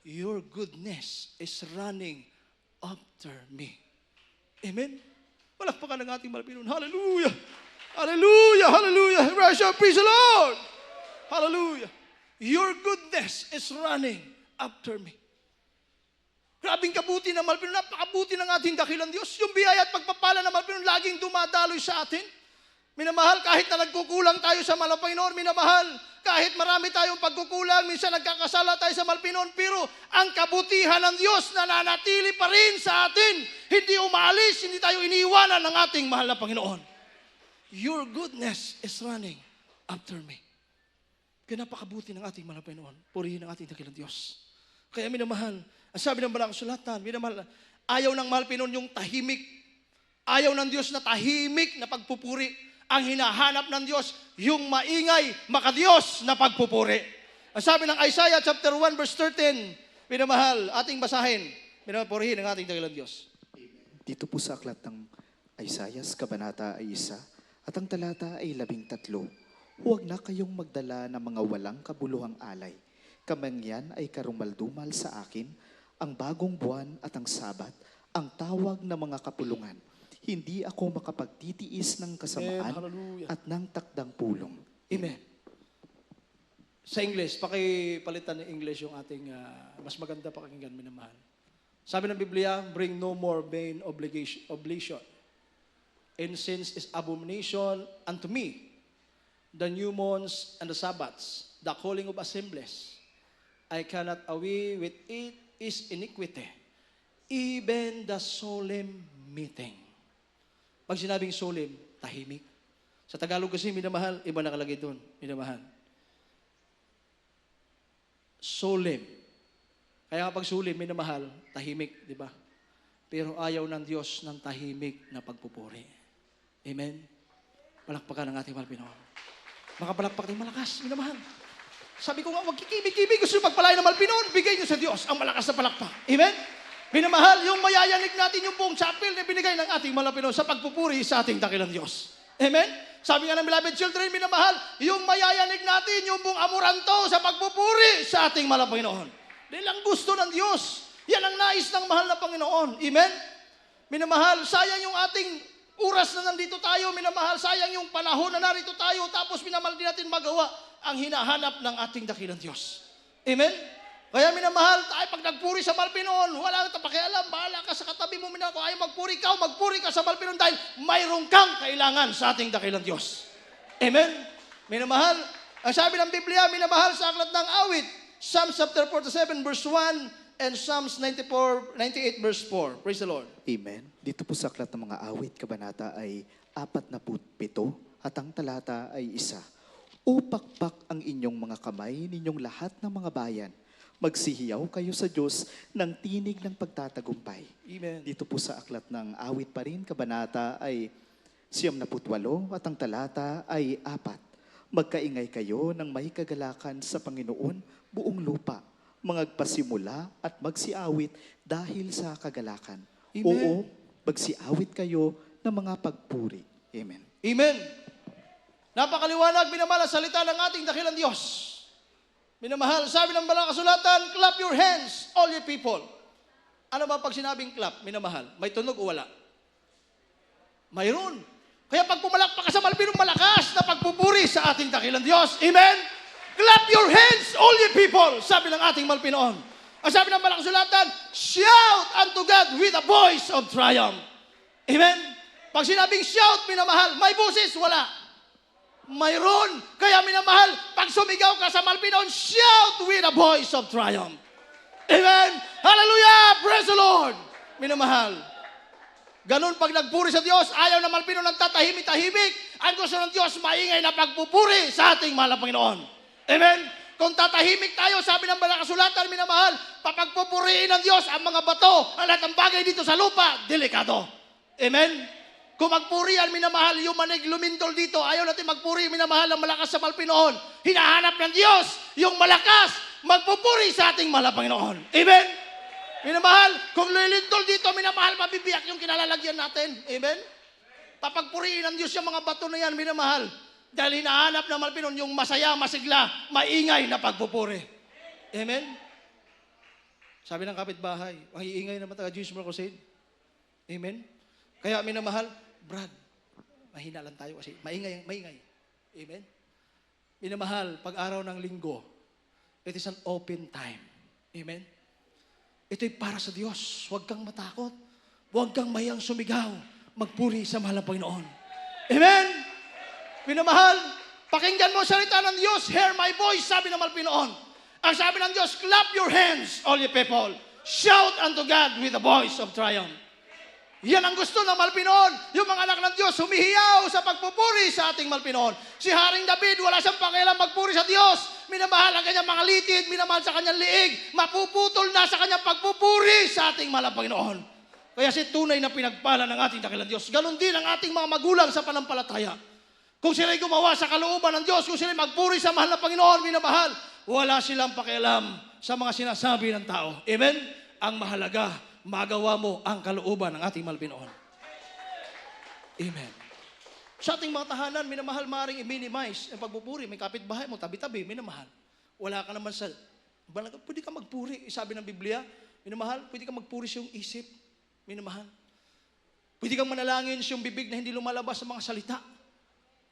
your goodness is running after me. Amen? Palakpakan ng ating mahal Panginoon. Hallelujah! Hallelujah! Hallelujah! Praise the Lord! Hallelujah! Your goodness is running after me. Grabing kabuti ng mahal Panginoon, napakabuti ng ating dakilang Diyos. Yung biyaya at pagpapala ng mahal Panginoon laging dumadaloy sa atin. Minamahal, kahit na nagkukulang tayo sa mahal Panginoon, minamahal, kahit marami tayong pagkukulang, minsan nagkakasala tayo sa mahal Panginoon, pero ang kabutihan ng Diyos nananatili pa rin sa atin. Hindi umaalis, hindi tayo iniiwanan ng ating mahal na Panginoon. Your goodness is running after me. Kaya napakabuti ng ating mahal na Panginoon. Purihin ang ating dakilang Diyos. Kaya minamahal, ang sabi ng Banal na Kasulatan, minamahal, ayaw ng mahal Panginoon yung tahimik. Ayaw ng Diyos na tahimik na pagpupuri. Ang hinahanap ng Diyos, yung maingay, makadiyos na pagpupuri. Ang sabi ng Isaiah chapter 1 verse 13, minamahal, ating basahin, minamahal, purihin ang ating dakilang Diyos. Dito po sa aklat ng Isaias, Kabanata ay 1, at ang talata ay 13. Huwag na kayong magdala ng mga walang kabuluhang alay. Kamangyan ay karumaldumal sa akin, ang bagong buwan at ang sabat, ang tawag ng mga kapulungan. Hindi ako makapagtitiis ng kasamaan Amen. Hallelujah. at ng takdang pulong. Amen. Sa English, pakipalitan ng English yung ating mas maganda pakinggan, minamahal. Sabi ng Biblia, bring no more vain oblation. Incense is abomination unto me. The new moons and the Sabbaths, the calling of assemblies. I cannot away with it is iniquity. Even the solemn meeting. Pag sinabing solemn, tahimik. Sa Tagalog kasi, minamahal, iba nakalagay doon, minamahal. Solemn. Kaya kapag solemn, minamahal, tahimik, di ba? Pero ayaw ng Diyos ng tahimik na pagpupuri. Amen? Palakpakan ng ating mahal Pinoon. Makapalakpak ng malakas, minamahal. Sabi ko nga, huwag kikibig-kibig. Gusto magpalain ng mahal Pinoon, bigay niyo sa Diyos ang malakas na palakpak. Amen? Minamahal, yung mayayanig natin yung buong chapel na binigay ng ating mahal Pinoon sa pagpupuri sa ating dakilang Diyos. Amen? Sabi nga ng beloved children, minamahal, yung mayayanig natin yung buong amuranto sa pagpupuri sa ating mahal Pinoon. Dahil ang gusto ng Diyos. Yan ang nais ng mahal na Panginoon. Amen? Minamahal, sayang yung ating oras na nandito tayo. Minamahal, sayang yung panahon na narito tayo. Tapos minamahal din natin magawa ang hinahanap ng ating dakilang Diyos. Amen? Kaya minamahal, tayo pag nagpuri sa mahal Pinoon, wala kang pakialam, bahala ka sa katabi mo, minamahal, kung ayaw magpuri ka sa mahal Pinoon dahil mayroon kang kailangan sa ating dakilang Diyos. Amen? Minamahal, ang sabi ng Biblia, minamahal sa aklat ng awit, Psalms chapter 47 verse 1 and Psalms 98 verse 4. Praise the Lord. Amen. Dito po sa aklat ng mga awit, Kabanata ay 47 at ang talata ay 1. Upakpak ang inyong mga kamay, ninyong lahat ng mga bayan. Magsihiyaw kayo sa Diyos ng tinig ng pagtatagumpay. Amen. Dito po sa aklat ng awit pa rin, Kabanata ay 78 at ang talata ay 4. Magkaingay kayo ng may kagalakan sa Panginoon buong lupa. Magpasimula at magsiawit dahil sa kagalakan. Amen. Oo, magsiawit kayo ng mga pagpuri. Amen. Amen. Napakaliwanag, minamahal ang salita ng ating dakilang Diyos. Minamahal, sabi ng Banal na Kasulatan, clap your hands, all you people. Ano ba pag sinabing clap, minamahal? May tunog o wala? Mayroon. Kaya pag pumalakpak ka sa malpinong malakas na pagpupuri sa ating dakilang Diyos. Amen? Clap your hands, all you people, sabi ng ating malpinoon. Ang sabi ng Banal na Kasulatan, shout unto God with a voice of triumph. Amen? Pag sinabing shout, minamahal, may boses, wala. Mayroon. Kaya minamahal, pag sumigaw ka sa malpinoon, shout with a voice of triumph. Amen? Hallelujah! Praise the Lord! Minamahal. Ganun pag nagpuri sa Diyos, ayaw na malpinoon ng tatahimik-tahimik. Ang gusto ng Diyos, maingay na pagpupuri sa ating mahal na Panginoon. Amen? Kung tatahimik tayo, sabi ng Banal na Kasulatan, minamahal, papagpupuriin ng Diyos ang mga bato, ang lahat ng bagay dito sa lupa, delikado. Amen? Kung magpurihan, minamahal, yung manig lumindol dito, ayaw natin magpuri, minamahal, ang malakas sa Malpinoon. Hinahanap ng Diyos, yung malakas, magpupuri sa ating mahal na Panginoon. Amen? Minamahal, kung lilindol dito, minamahal, mabibiyak yung kinalalagyan natin. Amen? Papagpurihin ng Diyos yung mga bato na yan, minamahal. Dahil hinahanap ng Malpinoon yung masaya, masigla, maingay na pagpupuri. Amen? Sabi ng kapitbahay, ang iingay naman taga Jesus Crusade. Amen? Kaya minamahal, Brad, mahina lang tayo kasi maingay. Amen? Minamahal, pag araw ng linggo, it is an open time. Amen? Ito'y para sa Diyos. Huwag kang matakot. Huwag kang mahiyang sumigaw. Magpuri sa mahal na Panginoon. Amen? Minamahal, pakinggan mo salita ng Diyos. Hear my voice, sabi ng mahal Panginoon. Ang sabi ng Diyos, clap your hands, all you people. Shout unto God with a voice of triumph. Yan ang gusto ng Malpinoon. Yung mga anak ng Diyos humihiyaw sa pagpupuri sa ating Malpinoon. Si Haring David, wala siyang pakialam magpuri sa Diyos. Minamahal ang kanyang mga litid, minamahal sa kanyang liig. Mapuputol na sa kanyang pagpupuri sa ating mahal na Panginoon. Kaya si tunay na pinagpala ng ating dakilang Diyos. Ganon din ang ating mga magulang sa panampalataya. Kung sila'y gumawa sa kalooban ng Diyos, kung sila'y magpuri sa mahal na Panginoon, minamahal, wala silang pakialam sa mga sinasabi ng tao. Amen? Ang mahalaga, magawa mo ang kalooban ng ating mahal Pinoon. Amen. Sa ating mga tahanan, minamahal, maaaring i-minimize ang pagpupuri. May kapitbahay mo, tabi-tabi, minamahal. Wala ka naman sa... Pwede ka magpuri. Sabi ng Biblia, minamahal, pwede ka magpuri sa iyong isip. Minamahal. Pwede kang manalangin sa iyong bibig na hindi lumalabas sa mga salita.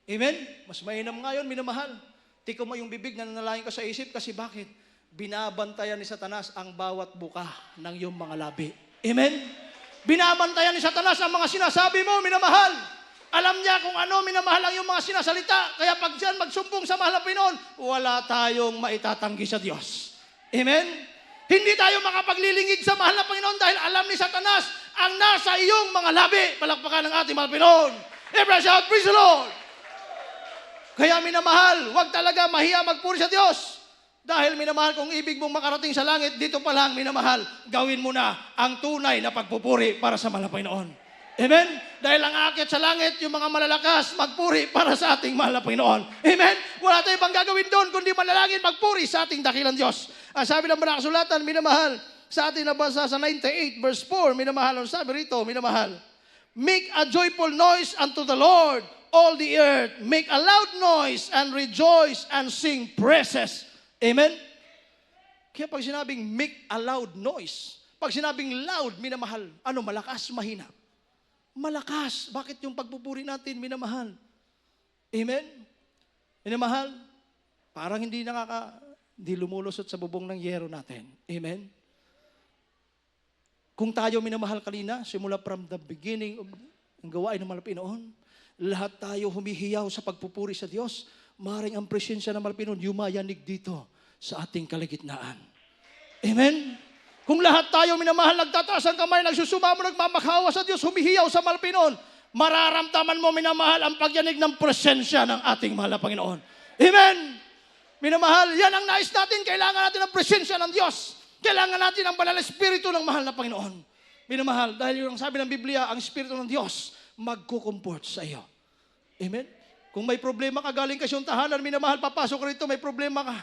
Amen? Mas mainam ngayon, minamahal. Tiko mo yung bibig na nanalangin ka sa isip kasi bakit? Binabantayan ni Satanas ang bawat buka ng iyong mga labi. Amen? Binabantayan ni Satanas ang mga sinasabi mo, minamahal. Alam niya kung ano, minamahal ang iyong mga sinasalita. Kaya pag diyan magsumbong sa mahal na Pinoon, wala tayong maitatanggi sa Diyos. Amen? Hindi tayo makapaglilingid sa mahal na Panginoon dahil alam ni Satanas ang nasa iyong mga labi. Palakpakan ng ating mahal na Pinoon. Everyone shout, praise the Lord! Kaya minamahal, huwag talaga mahiya magpuri sa Diyos. Dahil minamahal, kung ibig mong makarating sa langit, dito pa lang minamahal, gawin mo na ang tunay na pagpupuri para sa mahal na Panginoon. Amen? Dahil ang aakyat sa langit, yung mga malalakas, magpuri para sa ating mahal na Panginoon. Amen? Wala tayong pang gagawin doon, kundi manalangin, magpuri sa ating dakilang Diyos. Ang sabi ng mga kasulatan, minamahal, sa ating nabasa sa 98 verse 4, minamahal, ang sabi rito, minamahal, make a joyful noise unto the Lord, all the earth, make a loud noise and rejoice and sing praises. Amen? Kaya pag sinabing make a loud noise, pag sinabing loud, minamahal, ano, malakas, mahina? Malakas. Bakit yung pagpupuri natin, minamahal? Amen? Minamahal, parang hindi lumulusot sa bubong ng yero natin. Amen? Kung tayo minamahal kanina, simula from the beginning of ang gawain ng mahal na Pinoon, lahat tayo humihiyaw sa pagpupuri sa Diyos. Maring ang presensya ng mahal na Pinoon, yumayanig dito sa ating kalagitnaan. Amen? Kung lahat tayo minamahal, nagtataas ang kamay, nagsusumamo, nagmamakhawa sa Diyos, humihiyaw sa mahal na Pinoon, mararamdaman mo minamahal ang pagyanig ng presensya ng ating mahal na Panginoon. Amen? Minamahal, yan ang nais natin. Kailangan natin ng presensya ng Diyos. Kailangan natin ang banal na espiritu ng mahal na Panginoon. Minamahal, dahil yung sabi ng Biblia, ang espiritu ng Diyos magkukumport sa iyo. Amen? Kung may problema ka, galing ka sa iyong tahanan, minamahal, papasok rito, may problema ka.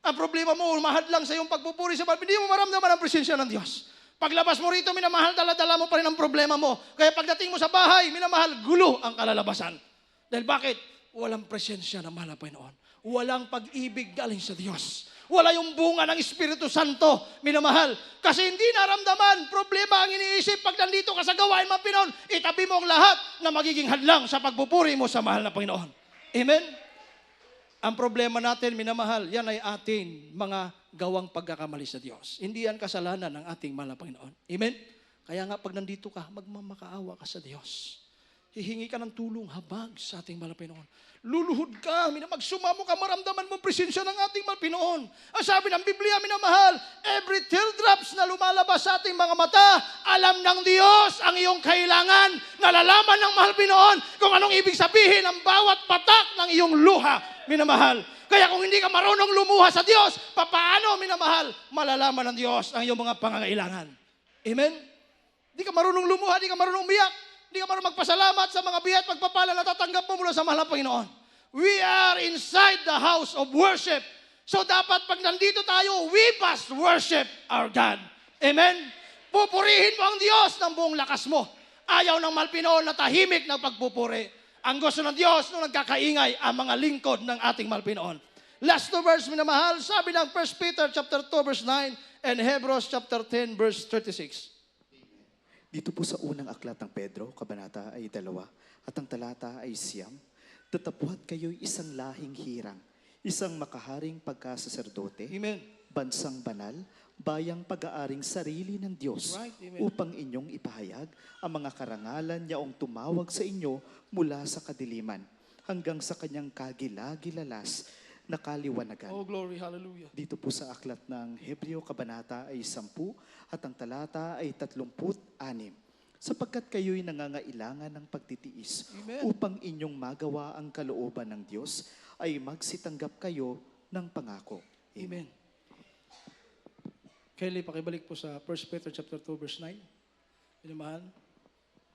Ang problema mo, mahal lang sa iyong pagpupuri sa Panginoon, hindi mo maramdaman ang presensya ng Diyos. Paglabas mo rito, minamahal, dala-dala mo pa rin ang problema mo. Kaya pagdating mo sa bahay, minamahal, gulo ang kalalabasan. Dahil bakit? Walang presensya ng mahal na Panginoon. Walang pag-ibig galing sa Diyos. Wala yung bunga ng Espiritu Santo, minamahal. Kasi hindi naramdaman, problema ang iniisip. Pag nandito ka sa gawain ng Panginoon, itabi mo ang lahat na magiging hadlang sa pagpupuri mo sa mahal na Panginoon. Amen? Ang problema natin, minamahal, yan ay atin mga gawang pagkakamali sa Diyos. Hindi yan kasalanan ng ating mahal na Panginoon. Amen? Kaya nga pag nandito ka, magmamakaawa ka sa Diyos. Hihingi ka ng tulong, habag sa ating mahal na Panginoon. Luluhod ka, magsumamo ka, maramdaman mo presensya ng ating mahal na Panginoon. Ang sabi ng Biblia, minamahal, every teardrops na lumalabas sa ating mga mata, alam ng Diyos ang iyong kailangan. Nalalaman ng mahal na Panginoon kung anong ibig sabihin ng bawat patak ng iyong luha, minamahal. Kaya kung hindi ka marunong lumuha sa Diyos, papaano, minamahal, malalaman ng Diyos ang iyong mga pangangailangan. Amen? Hindi ka marunong lumuha, hindi ka marunong umiyak. Hindi ka marunong magpasalamat sa mga biyaya at pagpapala na tatanggap mo mula sa mahal na Panginoon. We are inside the house of worship. So dapat pag nandito tayo, we must worship our God. Amen? Pupurihin mo ang Diyos ng buong lakas mo. Ayaw ng mahal Pinoon na tahimik ng pagpupuri. Ang gusto ng Diyos nung nagkakaingay ang mga lingkod ng ating mahal Pinoon. Last two verse, minamahal, sabi ng 1 Peter chapter 2 verse 9 and Hebrews chapter 10 verse 36. Dito po sa unang aklat ng Pedro, kabanata ay 2, at ang talata ay 9, tatapuhat kayo'y isang lahing hirang, isang makaharing pagkasaserdote, Amen. bansang banal, bayang pag-aaring sarili ng Diyos, Right, amen. upang inyong ipahayag ang mga karangalan niyaong tumawag sa inyo mula sa kadiliman, hanggang sa kanyang kagilagilalas na kaliwanagan. Oh, glory, hallelujah. Dito po sa aklat ng Hebreo, kabanata ay 10 at ang talata ay 36. Sapagkat kayo'y nangangailangan ng pagtitiis Amen. upang inyong magawa ang kalooban ng Diyos, ay magsitanggap kayo ng pangako. Amen. Kelly, pakibalik po sa 1 Peter chapter 2 verse 9. Minamahal.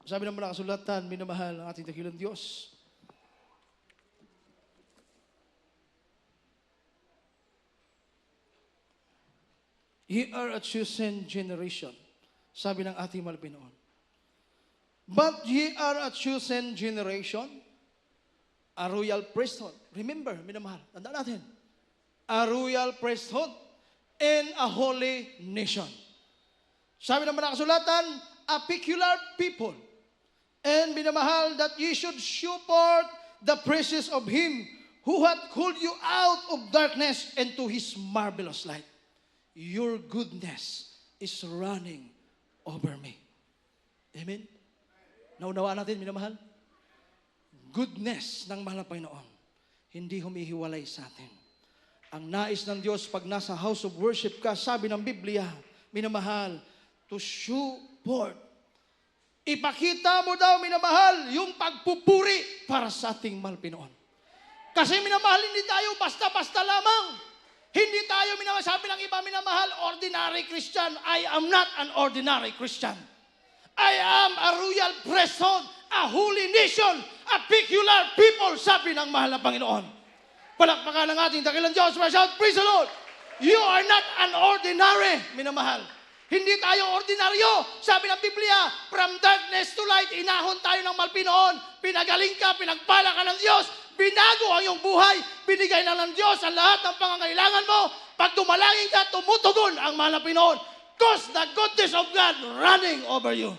Sabi ng mga kasulatan, minamahal ang ating dakilang Diyos. Ye are a chosen generation. Sabi ng ating mahal na Panginoon. But ye are a chosen generation, a royal priesthood. Remember, minamahal, tandaan natin. A royal priesthood and a holy nation. Sabi ng mga kasulatan, a peculiar people. And minamahal, that ye should show forth the praises of Him who hath called you out of darkness into His marvelous light. Your goodness is running over me. Amen? Naunawaan natin, minamahal? Goodness ng mahal na Panginoon, hindi humihiwalay sa atin. Ang nais ng Diyos pag nasa house of worship ka, sabi ng Biblia, minamahal, to show forth. Ipakita mo daw, minamahal, yung pagpupuri para sa ating mahal Panginoon. Kasi minamahal, hindi tayo basta-basta lamang. Hindi tayo minamahal, sabi ng iba, minamahal, ordinary Christian. I am not an ordinary Christian. I am a royal priesthood, a holy nation, a peculiar people, sabi ng mahal na Panginoon. Palakpakan ng ating dakilang Diyos. Shout, praise the Lord. You are not an ordinary, minamahal. Hindi tayo ordinaryo. Sabi ng Biblia, from darkness to light, inahon tayo ng malpinoon. Pinagaling ka, pinagpala ka ng Diyos. Binago ang iyong buhay. Binigay na ng Diyos ang lahat ng pangangailangan mo. Pag tumalangin ka, tumutugon ang mahal na Pinoon. Cause the goodness of God running over you.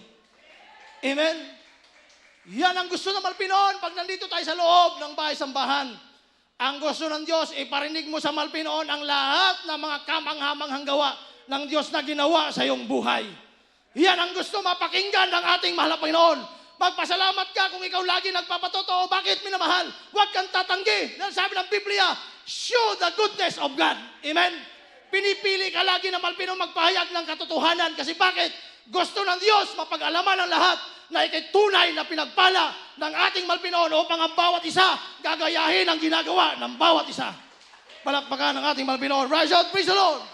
Amen? Yan ang gusto ng Malpinoon pag nandito tayo sa loob ng bahay-sambahan. Ang gusto ng Diyos, iparinig mo sa Malpinoon ang lahat ng mga kamanghamanghang gawa ng Diyos na ginawa sa iyong buhay. Yan ang gusto mapakinggan ng ating mahal na Panginoon. Magpasalamat ka kung ikaw lagi nagpapatotoo. Bakit, minamahal? Huwag kang tatanggi. Dahil sabi ng Biblia, show the goodness of God. Amen? Pinipili ka lagi na Malpinoon magpahayag ng katotohanan. Kasi bakit? Gusto ng Diyos mapag-alaman ng lahat na ikay tunay na pinagpala ng ating Malpinoon upang ang bawat isa gagayahin ang ginagawa ng bawat isa. Palakpakan ng ating Malpinoon. Rise out, praise the Lord!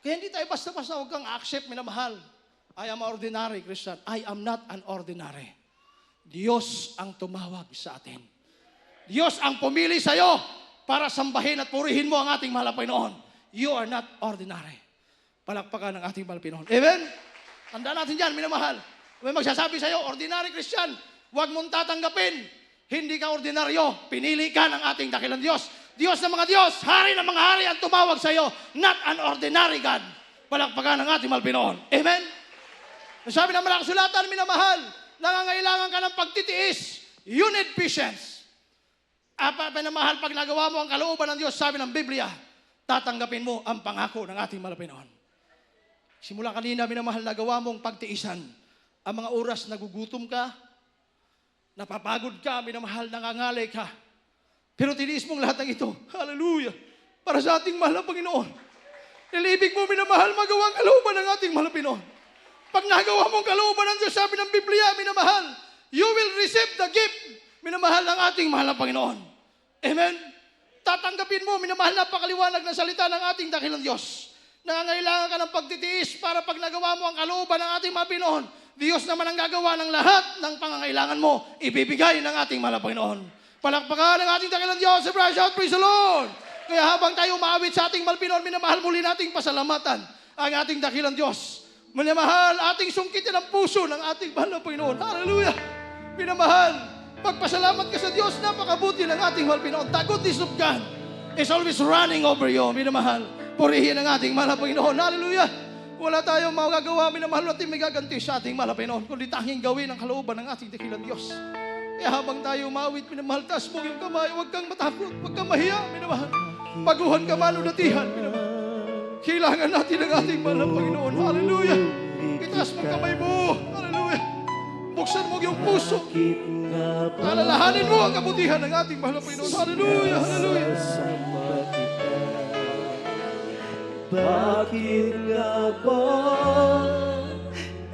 Kaya hindi tayo basta-basta huwag kang accept, minamahal. I am an ordinary Christian. I am not an ordinary. Diyos ang tumawag sa atin. Diyos ang pumili sa iyo para sambahin at purihin mo ang ating mahal na Panginoon. You are not ordinary. Palakpakan ng ating mahal na Panginoon. Amen? Tandaan natin dyan, minamahal. May magsasabi sa iyo, ordinary Christian, huwag mong tatanggapin. Hindi ka ordinaryo. Pinili ka ng ating dakilang Diyos. Diyos ng mga Diyos, hari ng mga hari ang tumawag sa iyo, not an ordinary God. Palakpakan ng ating mahal na Panginoon. Amen? Sabi ng mga kasulatan, minamahal, nangangailangan ka ng pagtitiis. You need patience. Minamahal, pag nagawa mo ang kalooban ng Diyos, sabi ng Biblia, tatanggapin mo ang pangako ng ating mahal na Panginoon. Simula kanina, minamahal, nagawa mong pagtiisan. Ang mga oras nagugutom ka, napapagod ka, minamahal, nangangalay ka. Pero tiniis mong lahat ng ito. Hallelujah! Para sa ating mahal na Panginoon. Nilibig mo, minamahal, magawa ang kalooban ng ating mahal na Panginoon. Pag nagawa mong kalooban ng Diyos, sabi ng Biblia, minamahal, you will receive the gift, minamahal, ng ating mahal na Panginoon. Amen? Tatanggapin mo, minamahal, napakaliwanag ng salita ng ating dakilang Diyos. Nangangailangan ka ng pagtitiis para pag nagawa mo ang kalooban ng ating mga Pinoon, Diyos naman ang gagawa ng lahat ng pangangailangan mo, ibibigay ng ating mahal na Panginoon. Palakpakan ng ating dakilang Diyos. Shout, praise the Lord! Kaya habang tayo maawit sa ating mahal Pinoon, minamahal muli nating pasalamatan ang ating dakilang Diyos. Minamahal, ating sungkitin ang puso ng ating mahal na Panginoon. Hallelujah! Minamahal, pagpasalamat ka sa Diyos, napakabuti ng ating mahal Pinoon. The goodness of God is always running over you. Minamahal, purihin ang ating mahal na Panginoon. Hallelujah! Wala tayong magagawa, minamahal, at may gaganti sa ating mahal na Panginoon, kundi tanging gawin ang kalooban ng ating dakilang Diyos. Kaya habang tayo mawit, minamahal, taas mo yung kamay, huwag kang matakot, huwag kang mahiya, minamahal. Paguhan ka man o datihan, minamahal. Kailangan natin ang ating mahal na Panginoon. Hallelujah! Itaas mo kamay mo. Hallelujah! Buksan mo yung puso. Alalahanin mo ang kabutihan ng ating mahal na Panginoon. Hallelujah! Hallelujah! Bakit nga ba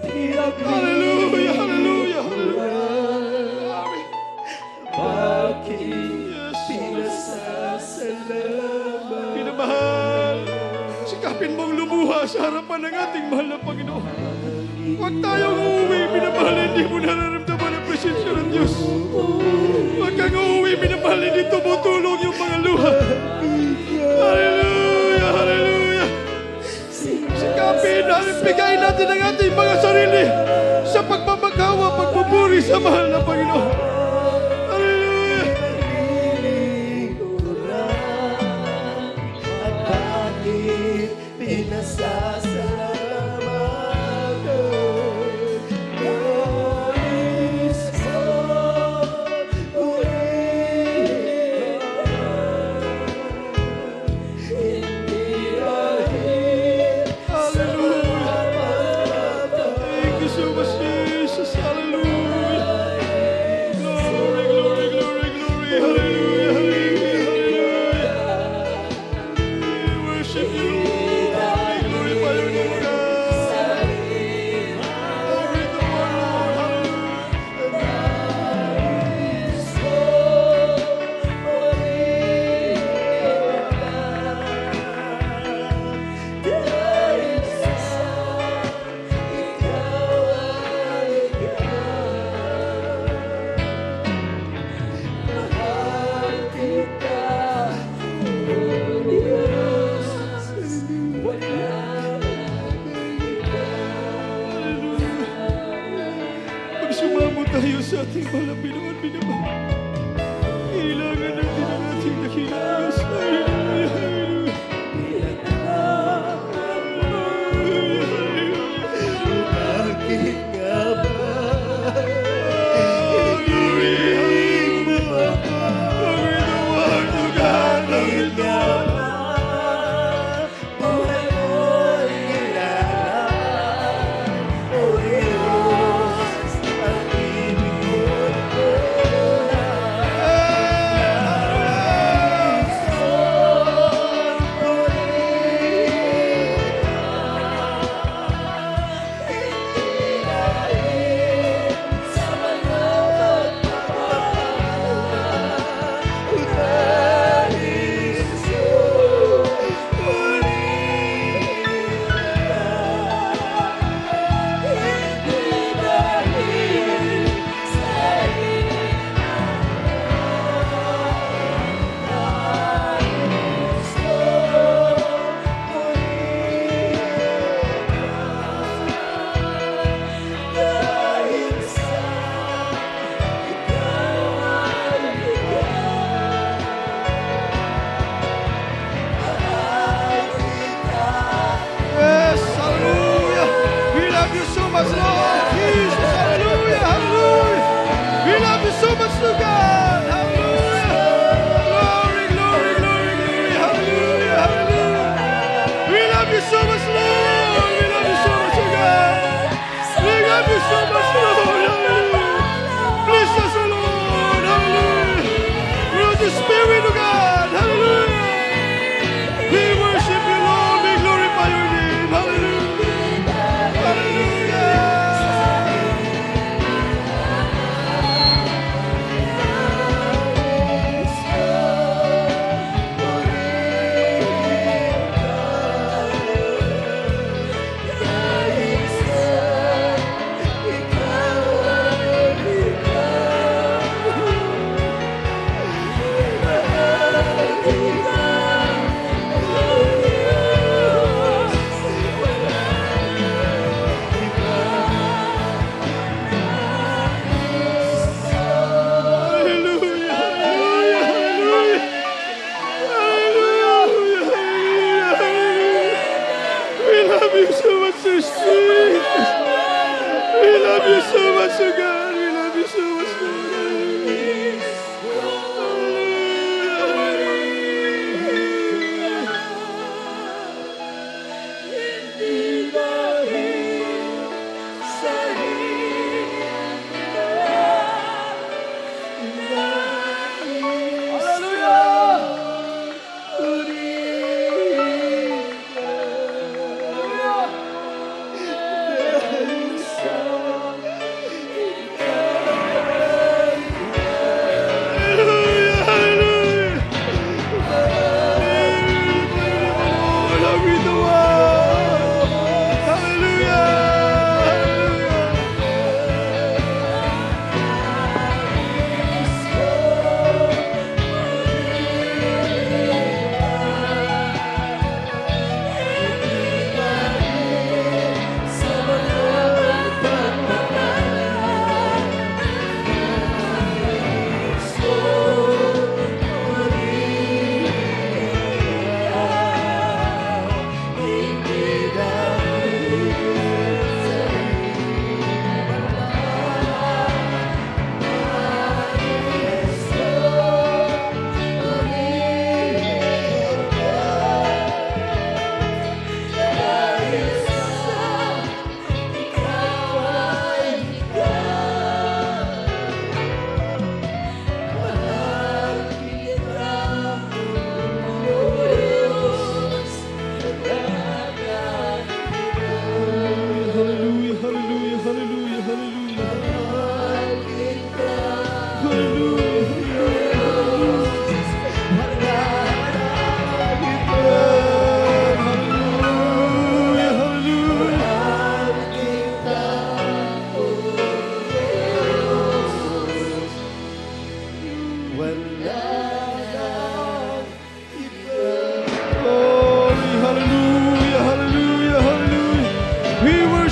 Hallelujah! Hallelujah! Hallelujah! Bakit pinasasalamat? Pinamahal, sikapin mong lumuha sa harapan ng ating mahal na Panginoon. Huwag tayong uuwi, pinamahal, hindi mo nararamdaman ang presensya ng Diyos. Huwag kang uuwi, pinamahal, hindi tumutulong yung mga luha. Hallelujah! Hallelujah! mga sarili sa pagmamagawa, pagpupuri sa mahal na Panginoon. Hallelujah! At bakit pinasasalamat ko? Nais ko ulit. Hindi dahil Hallelujah! Thank you so much, Jesus. Hallelujah! Glory, glory, glory, glory. Hallelujah, hallelujah, hallelujah. We worship you, Lord. We glorify your name, God. Glory to our Lord. Magsumamo tayo sa ating malapinoan minamahal. Kailangan natin ang ating dakilang Diyos. Hallelujah, hallelujah. bakit nga ba Glory, hallelujah. Glory to our God. Glory to our buhay mo'y kailangan? O Diyos, ang ibig mo'y wala. Nais ko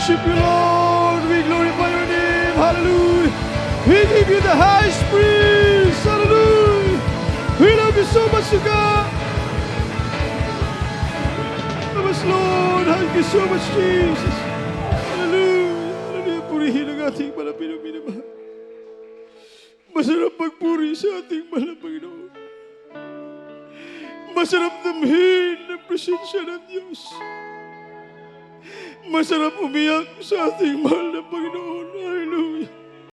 worship you, Lord. We glorify your name. Hallelujah. We give you the highest praise. Hallelujah. We love you so much, God. Love us, Lord. Thank you so much, Jesus. Hallelujah. Hallelujah. Purihin ang ating mga pinagminamahal. Masarap magpuri sa ating mahal na Panginoon. Masarap damhin ang presensya ng Diyos. Masarap umiyak sa ating mahal na Panginoon. Hallelujah.